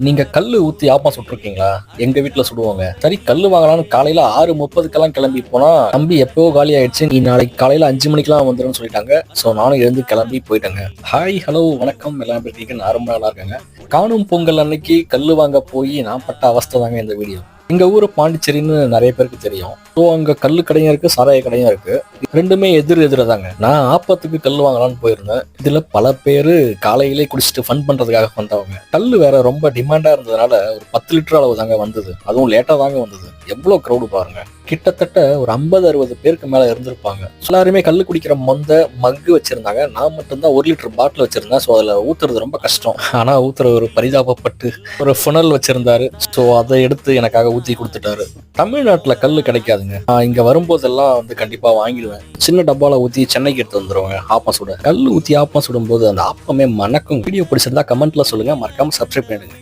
நீங்க கல்லு ஊத்தி ஆப்பம் சுட்டுருக்கீங்களா? எங்க வீட்டுல சுடுவாங்க. சரி கல்லு வாங்கலாம்னு காலையில 6:30க்கெல்லாம் கிளம்பி போனா, தம்பி எப்பவோ காலி ஆயிடுச்சு, நீ நாளைக்கு காலையில 5 மணிக்கெல்லாம் வந்துருன்னு சொல்லிட்டாங்க. சோ நானும் எழுந்து கிளம்பி போயிட்டேங்க. ஹாய் ஹலோ வணக்கம், எல்லாம் எப்படி இருக்கீங்க? நான் ரொம்ப நல்லா இருக்கேங்க. காணும் பொங்கல் அன்னைக்கு கல்லு வாங்க போய் நான் பட்ட அவஸ்தை தாங்க இந்த வீடியோ. எங்க ஊரு பாண்டிச்சேரின்னு நிறைய பேருக்கு தெரியும். ஸோ அங்க கல்லு கடையும் இருக்கு, சாராய கடையும் இருக்கு. ரெண்டுமே எதிராங்க. நான் ஆப்பத்துக்கு கல் வாங்கலாம்னு போயிருந்தேன். இதுல பல பேரு காலையிலே குடிச்சிட்டு ஃபன் பண்றதுக்காக வந்தவங்க. கல்லு வேற ரொம்ப டிமாண்டா இருந்ததுனால ஒரு 10 லிட்டர் அளவு தாங்க வந்தது. அதுவும் லேட்டா தாங்க வந்தது. எவ்வளவு கிரௌடு பாருங்க. கிட்டத்தட்ட ஒரு 50-60 பேருக்கு மேல இருந்திருப்பாங்க. எல்லாருமே கல்லு குடிக்கிற மக்கு வச்சிருந்தாங்க. நான் மட்டும்தான் 1 லிட்டர் பாட்டில் வச்சிருந்தேன். ஸோ அதுல ஊத்துறது ரொம்ப கஷ்டம். ஆனா ஊத்துற ஒரு பரிதாபப்பட்டு ஒரு ஃபுனல் வச்சிருந்தாரு. ஸோ அதை எடுத்து எனக்காக ஊத்தி கொடுத்துட்டாரு. தமிழ்நாட்டுல கல்லு கிடைக்காதுங்க. நான் இங்க வரும்போதெல்லாம் கண்டிப்பா வாங்கிடுவேன். சின்ன டப்பால ஊத்தி சென்னைக்கு எடுத்து வந்துருவாங்க ஆப்பம் சுட. கல்லு ஊத்தி ஆப்பம் சுடும் போது அந்த ஆப்பமே மணக்கும். வீடியோ பிடிச்சிருந்தா கமெண்ட்ல சொல்லுங்க, மறக்காம சப்ஸ்கிரைப் பண்ணிடுங்க.